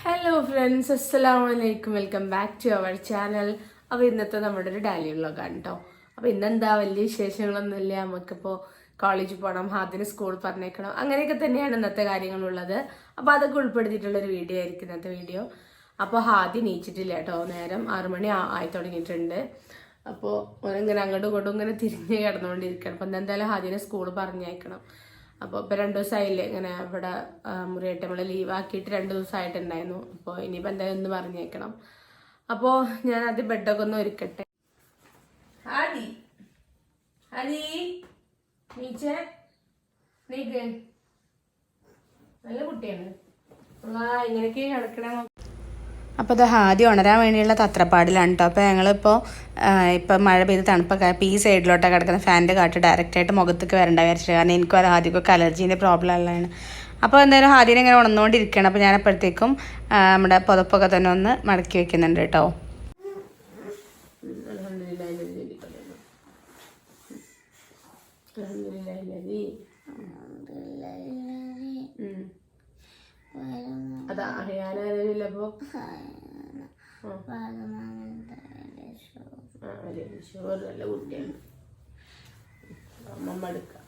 Hello friends, അസ്സലാമു അലൈക്കും. Welcome back to our channel. അപ്പോൾ ഇന്നത്തെ നമ്മുടെ ഒരു ഡെയിലി വ്ളോഗാണ് കേട്ടോ. അപ്പോൾ ഇന്നെന്താ വലിയ വിശേഷങ്ങളൊന്നുമില്ല. നമുക്കിപ്പോൾ കോളേജിൽ പോകണം, ഹാദിന് സ്കൂൾ പറഞ്ഞേക്കണം, അങ്ങനെയൊക്കെ തന്നെയാണ് ഇന്നത്തെ കാര്യങ്ങളുള്ളത്. അപ്പോൾ അതൊക്കെ ഉൾപ്പെടുത്തിയിട്ടുള്ളൊരു വീഡിയോ ആയിരിക്കും ഇന്നത്തെ വീഡിയോ. അപ്പോൾ ഹാദി നീച്ചിട്ടില്ല കേട്ടോ. നേരം 6 മണി ആയി തുടങ്ങിയിട്ടുണ്ട്. അപ്പോൾ ഓനിങ്ങനെ അങ്ങോട്ടും ഇങ്ങോട്ടും ഇങ്ങനെ തിരിഞ്ഞ് കിടന്നുകൊണ്ടിരിക്കണം. അപ്പോൾ എന്തായാലും ഹാദിനെ സ്കൂൾ പറഞ്ഞേക്കണം. അപ്പോൾ ഇപ്പോൾ 2 ദിവസമായില്ലേ ഇങ്ങനെ ഇവിടെ മുറിയായിട്ട് നമ്മൾ ലീവാക്കിയിട്ട് 2 ദിവസമായിട്ടുണ്ടായിരുന്നു. അപ്പോൾ ഇനിയിപ്പോൾ എന്തായാലും ഒന്ന് പറഞ്ഞേക്കണം. അപ്പോൾ ഞാൻ അത് ബെഡൊക്കെ ഒന്ന് ഒരുക്കട്ടെ. ഹാദി ഹാദി നീച്ചേ, നീക്ക്, നല്ല കുട്ടിയാണ്. ഇങ്ങനെയൊക്കെ കിടക്കണ. അപ്പോൾ ഇത് ഹാദി ഉണരാൻ വേണ്ടിയുള്ള തത്രപ്പാടിലാണ് കേട്ടോ. അപ്പോൾ ഞങ്ങളിപ്പോൾ ഇപ്പം മഴ പെയ്ത് തണുപ്പൊക്കെ ഇപ്പോൾ ഈ സൈഡിലോട്ടാണ് കിടക്കുന്ന ഫാനിൻ്റെ കാറ്റ് ഡയറക്റ്റായിട്ട് മുഖത്തേക്ക് വരണ്ട വിചാരിച്ചിട്ട്. കാരണം എനിക്കും ഹാദിക്കൊക്കെ അലർജീൻ്റെ പ്രോബ്ലം ഉള്ളതാണ്. അപ്പോൾ എന്തായാലും ഹാദിനെ ഇങ്ങനെ ഉണർന്നുകൊണ്ടിരിക്കുകയാണ്. അപ്പോൾ ഞാനപ്പോഴത്തേക്കും നമ്മുടെ പുതപ്പൊക്കെ തന്നെ ഒന്ന് മടക്കി വെക്കുന്നുണ്ട് കേട്ടോ. അതാ അറിയാനല്ലോ. നല്ല കുട്ടിയാണ്. അമ്മ എടുക്കാം.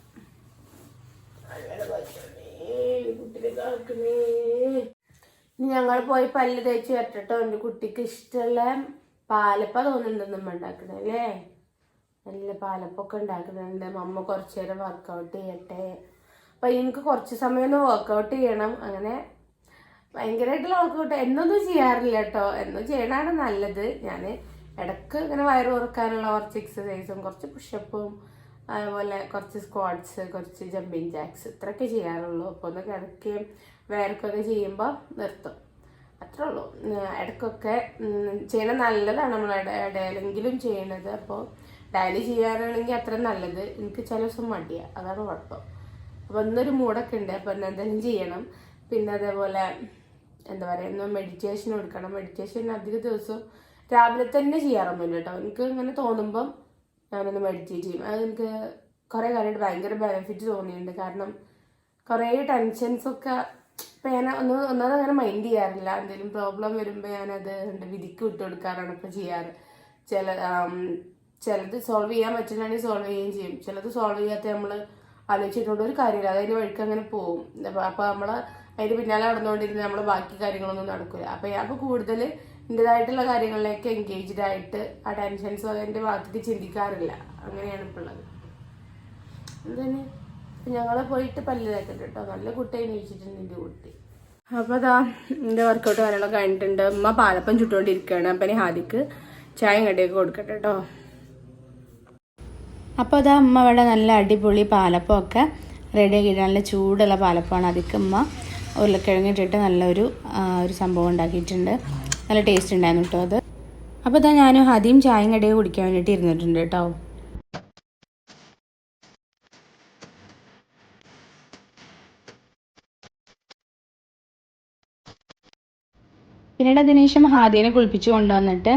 ഞങ്ങൾ പോയി പല്ല് തേച്ച് വരട്ടോ. എൻ്റെ കുട്ടിക്ക് ഇഷ്ടമുള്ള പാലപ്പ തോന്നുന്നുണ്ടെന്ന് അമ്മ ഉണ്ടാക്കണല്ലേ. നല്ല പാലപ്പൊക്കെ ഉണ്ടാക്കുന്നുണ്ട്. അമ്മ കുറച്ചു നേരം വർക്കൗട്ട് ചെയ്യട്ടെ. അപ്പം എനിക്ക് കുറച്ച് സമയം ഒന്ന് വർക്കൗട്ട് ചെയ്യണം. അങ്ങനെ ഭയങ്കരമായിട്ടുള്ള വർക്കൗട്ട് എന്നൊന്നും ചെയ്യാറില്ല കേട്ടോ. എന്നും ചെയ്യണതാണ് നല്ലത്. ഞാൻ ഇടയ്ക്ക് ഇങ്ങനെ വയറ് കുറക്കാനുള്ള കുറച്ച് എക്സസൈസും കുറച്ച് പുഷപ്പും അതുപോലെ കുറച്ച് സ്ക്വാട്സ്, കുറച്ച് ജമ്പിങ് ജാക്സ്, ഇത്രയൊക്കെ ചെയ്യാറുള്ളൂ. അപ്പോൾ ഒന്ന് കിടക്കുകയും വേർക്കൊക്കെ ചെയ്യുമ്പോൾ നിർത്തും, അത്രേ ഉള്ളൂ. ഇടയ്ക്കൊക്കെ ചെയ്യണത് നല്ലതാണ്. നമ്മൾ ഇടയിലെങ്കിലും ചെയ്യണത്. അപ്പോൾ ഡെയിലി ചെയ്യാനാണെങ്കിൽ അത്ര നല്ലത്. എനിക്ക് ചില ദിവസം മടിയാണ്, അതാണ് കുഴപ്പം. അപ്പോൾ ഇന്നൊരു മൂടൊക്കെ ഉണ്ട്. അപ്പോൾ എന്തെങ്കിലും ചെയ്യണം. പിന്നെ അതേപോലെ എന്താ പറയുക, ഇന്ന് മെഡിറ്റേഷൻ കൊടുക്കണം. മെഡിറ്റേഷൻ അധിക ദിവസവും രാവിലെ തന്നെ ചെയ്യാറൊന്നുമില്ല കേട്ടോ. എനിക്ക് ഇങ്ങനെ തോന്നുമ്പം ഞാനൊന്ന് മെഡിറ്റേറ്റ് ചെയ്യും. അത് എനിക്ക് കുറേ കാര്യമായിട്ട് ഭയങ്കര ബെനിഫിറ്റ് തോന്നിയിട്ടുണ്ട്. കാരണം കുറേ ടെൻഷൻസൊക്കെ ഇപ്പം ഞാൻ ഒന്നത് അങ്ങനെ മൈൻഡ് ചെയ്യാറില്ല. എന്തെങ്കിലും പ്രോബ്ലം വരുമ്പോൾ ഞാനത് വിധിക്ക് വിട്ടു കൊടുക്കാറാണ് ഇപ്പോൾ ചെയ്യാറ്. ചിലത് സോൾവ് ചെയ്യാൻ പറ്റുന്നതാണെങ്കിൽ സോൾവ് ചെയ്യുകയും ചെയ്യും. ചിലത് സോൾവ് ചെയ്യാത്ത നമ്മൾ ആലോചിച്ചിട്ടുള്ള ഒരു കാര്യമില്ല, അതിൻ്റെ വഴിക്ക് അങ്ങനെ പോവും. അപ്പോൾ നമ്മൾ അതിന് പിന്നാലെ നടന്നുകൊണ്ടിരുന്ന് നമ്മൾ ബാക്കി കാര്യങ്ങളൊന്നും നടക്കില്ല. അപ്പോൾ കൂടുതൽ എൻ്റെതായിട്ടുള്ള കാര്യങ്ങളിലേക്ക് എൻഗേജ്ഡ് ആയിട്ട് ആ ടെൻഷൻസോ അതിൻ്റെ ഭാഗത്തേക്ക് ചിന്തിക്കാറില്ല. അങ്ങനെയാണ് ഇപ്പോൾ ഉള്ളത്. എന്താണ് ഞങ്ങൾ പോയിട്ട് പല്ല് തേക്കട്ടെ കേട്ടോ. നല്ല കുട്ടിയായി നീച്ചിട്ടുണ്ട് എൻ്റെ കുട്ടി. അപ്പോൾ അതാ എൻ്റെ വർക്കൗട്ട് കാര്യങ്ങളൊക്കെ കഴിഞ്ഞിട്ടുണ്ട്. ഉമ്മ പാലപ്പം ചുട്ടുകൊണ്ടിരിക്കുകയാണ്. അപ്പം ഇനി ഹാദിക്ക് ചായയും കടിയൊക്കെ കൊടുക്കട്ടെ കേട്ടോ. അപ്പോൾ അതാ അമ്മ ഇവിടെ നല്ല അടിപൊളി പാലപ്പമൊക്കെ റെഡിയാക്കിയിട്ട് നല്ല ചൂടുള്ള പാലപ്പമാണ്. അതിക്ക് അമ്മ ഉരുളക്കിഴങ്ങിട്ടിട്ട് നല്ലൊരു സംഭവം ഉണ്ടാക്കിയിട്ടുണ്ട്. നല്ല ടേസ്റ്റ് ഉണ്ടായിരുന്നു കേട്ടോ അത്. അപ്പോൾ ഇതാ ഞാനും ഹാദിയും ചായയും കടിയൊക്കെ കുടിക്കാൻ വേണ്ടിയിട്ട് ഇരുന്നിട്ടുണ്ട് കേട്ടോ. പിന്നീട് അതിനുശേഷം ഹാദിനെ കുളിപ്പിച്ച് കൊണ്ടുവന്നിട്ട്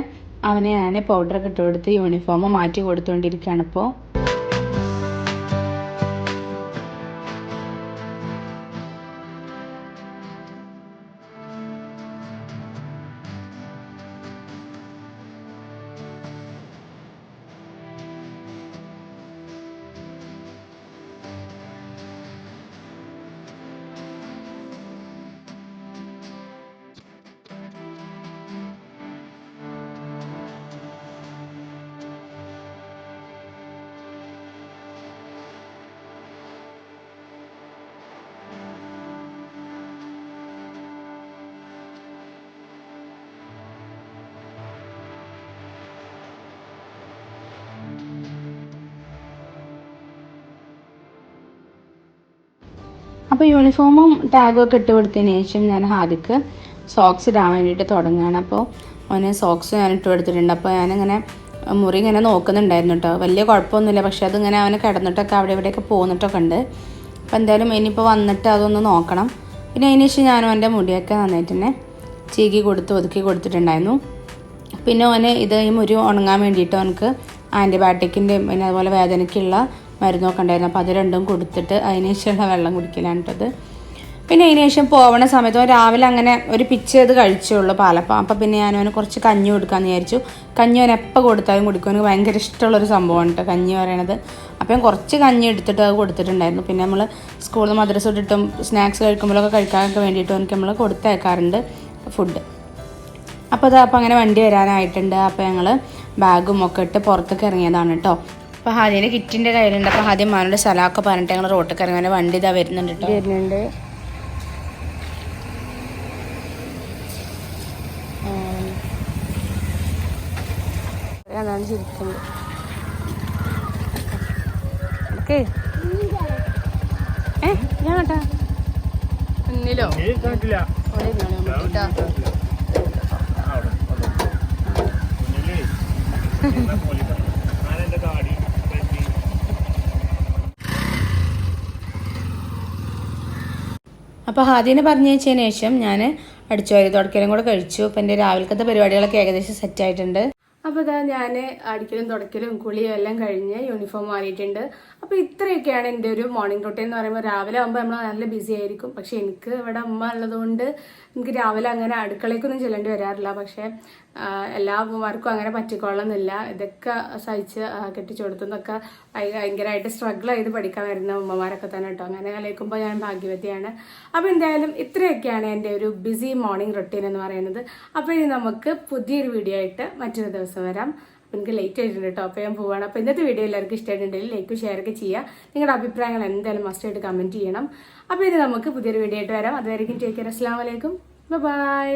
അവനെ ഞാൻ പൗഡറൊക്കെ ഇട്ട് കൊടുത്ത് യൂണിഫോം മാറ്റി കൊടുത്തുകൊണ്ടിരിക്കുകയാണ് ഇപ്പോൾ. അപ്പോൾ യൂണിഫോമും ടാഗും ഒക്കെ ഇട്ട് കൊടുത്തതിന് ശേഷം ഞാൻ ഹാദിക്ക് സോക്സ് ഇടാൻ വേണ്ടിയിട്ട് തുടങ്ങുകയാണ്. അപ്പോൾ അവന് സോക്സ് ഞാൻ ഇട്ട് കൊടുത്തിട്ടുണ്ട്. അപ്പോൾ ഞാനിങ്ങനെ മുറി ഇങ്ങനെ നോക്കുന്നുണ്ടായിരുന്നു കേട്ടോ. വലിയ കുഴപ്പമൊന്നുമില്ല. പക്ഷെ അതിങ്ങനെ അവന് കിടന്നിട്ടൊക്കെ അവിടെ ഇവിടെയൊക്കെ പോന്നിട്ടൊക്കെ ഉണ്ട്. അപ്പോൾ എന്തായാലും ഇനിയിപ്പോൾ വന്നിട്ട് അതൊന്ന് നോക്കണം. പിന്നെ അതിന് ശേഷം ഞാനും എൻ്റെ മുടിയൊക്കെ നന്നായിട്ട് തന്നെ ചീകി കൊടുത്ത് ഒതുക്കി കൊടുത്തിട്ടുണ്ടായിരുന്നു. പിന്നെ അവന് ഈ മുറി ഉണങ്ങാൻ വേണ്ടിയിട്ട് അവനക്ക് ആൻറ്റിബയോട്ടിക്കിൻ്റെയും പിന്നെ അതുപോലെ വേദനയ്ക്കുള്ള മരുന്നൊക്കെ ഉണ്ടായിരുന്നു. അപ്പോൾ അത് രണ്ടും കൊടുത്തിട്ട് അതിന് ശേഷമുള്ള വെള്ളം കുടിക്കലാണ് കേട്ടത്. പിന്നെ അതിന് ശേഷം പോകണ സമയത്ത് രാവിലെ അങ്ങനെ ഒരു പിച്ച് ചെയ്ത് കഴിച്ചുള്ളൂ പാലപ്പം. അപ്പം പിന്നെ ഞാനവന് കുറച്ച് കഞ്ഞി കൊടുക്കാമെന്ന് വിചാരിച്ചു. കഞ്ഞി അവൻ എപ്പോൾ കൊടുത്താലും കുടിക്കും. അവന് ഭയങ്കര ഇഷ്ടമുള്ളൊരു സംഭവമാണ് കേട്ടോ കഞ്ഞി പറയണത്. അപ്പം ഞാൻ കുറച്ച് കഞ്ഞി എടുത്തിട്ട് അത് കൊടുത്തിട്ടുണ്ടായിരുന്നു. പിന്നെ നമ്മൾ സ്കൂളിൽ നിന്ന് മദ്രസ ഇട്ടിട്ടും സ്നാക്സ് കഴിക്കുമ്പോഴൊക്കെ കഴിക്കാനൊക്കെ വേണ്ടിയിട്ട് എനിക്ക് നമ്മൾ കൊടുത്തയക്കാറുണ്ട് ഫുഡ്. അപ്പോൾ അങ്ങനെ വണ്ടി വരാനായിട്ടുണ്ട്. അപ്പോൾ ഞങ്ങൾ ബാഗും ഒക്കെ ഇട്ട് പുറത്തേക്ക് ഇറങ്ങിയതാണ് കേട്ടോ. അപ്പോൾ ഹാദിൻ്റെ കിറ്റിൻ്റെ കയ്യിലുണ്ട്. അപ്പോൾ ആദ്യം മാനോട് സ്ഥലമൊക്കെ പറഞ്ഞിട്ട് ഞങ്ങൾ റോട്ടിലേക്ക് ഇറങ്ങാൻ വണ്ടി ഇതാ വരുന്നുണ്ട് കേട്ടോ. വരുന്നുണ്ട്. അതാണ് ചിരിക്കുന്നത്. ഞാൻ കേട്ടാ മുന്നിലോ അപ്പോൾ ഹാദിനെ പറഞ്ഞതിന് ശേഷം ഞാൻ അടിച്ചുവാരി തുടക്കലും കൂടെ കഴിച്ചു. അപ്പം എൻ്റെ രാവിലത്തെ പരിപാടികളൊക്കെ ഏകദേശം സെറ്റായിട്ടുണ്ട്. അപ്പോൾ ഇതാ ഞാൻ അടിക്കലും തുടക്കലും കുളിയും എല്ലാം കഴിഞ്ഞ് യൂണിഫോം മാറിയിട്ടുണ്ട്. അപ്പോൾ ഇത്രയൊക്കെയാണ് എൻ്റെ ഒരു മോർണിംഗ് റൊട്ടീൻ എന്ന് പറയുമ്പോൾ. രാവിലെ ആകുമ്പോൾ നമ്മൾ നല്ല ബിസി ആയിരിക്കും. പക്ഷേ എനിക്ക് ഇവിടെ അമ്മ ഉള്ളതുകൊണ്ട് എനിക്ക് രാവിലെ അങ്ങനെ അടുക്കളയ്ക്കൊന്നും ചെല്ലേണ്ടി വരാറില്ല. പക്ഷേ എല്ലാ അമ്മമാർക്കും അങ്ങനെ പറ്റിക്കൊള്ളുന്നില്ല. ഇതൊക്കെ സഹിച്ച് കെട്ടിച്ചു കൊടുത്തുന്നൊക്കെ ഭയങ്കരമായിട്ട് സ്ട്രഗിൾ ചെയ്ത് പഠിക്കാൻ വരുന്ന ഉമ്മമാരൊക്കെ തന്നെ കേട്ടോ. അങ്ങനെ ആലോചിക്കുമ്പോൾ ഞാൻ ഭാഗ്യവതിയാണ്. അപ്പോൾ എന്തായാലും ഇത്രയൊക്കെയാണ് എൻ്റെ ഒരു ബിസി മോർണിംഗ് റൊട്ടീൻ എന്ന് പറയുന്നത്. അപ്പോൾ ഇനി നമുക്ക് പുതിയൊരു വീഡിയോ ആയിട്ട് മറ്റൊരു ദിവസം വരാം. അപ്പോൾ എനിക്ക് ലേറ്റ് ആയിട്ടുണ്ട് കേട്ടോ. അപ്പോൾ ഞാൻ പോവാണ്. അപ്പോൾ ഇന്നത്തെ വീഡിയോ എല്ലാവർക്കും ഇഷ്ടമായിട്ടുണ്ടെങ്കിൽ ലൈക്ക് ഷെയർ ഒക്കെ ചെയ്യുക. നിങ്ങളുടെ അഭിപ്രായങ്ങൾ എന്തായാലും മസ്റ്റായിട്ട് കമൻറ്റ് ചെയ്യണം. അപ്പോൾ ഇനി നമുക്ക് പുതിയൊരു വീഡിയോ ആയിട്ട് വരാം. അതുവരെയും ടേക്ക് കെയർ. അസ്സലാമു അലൈക്കും. ബൈ.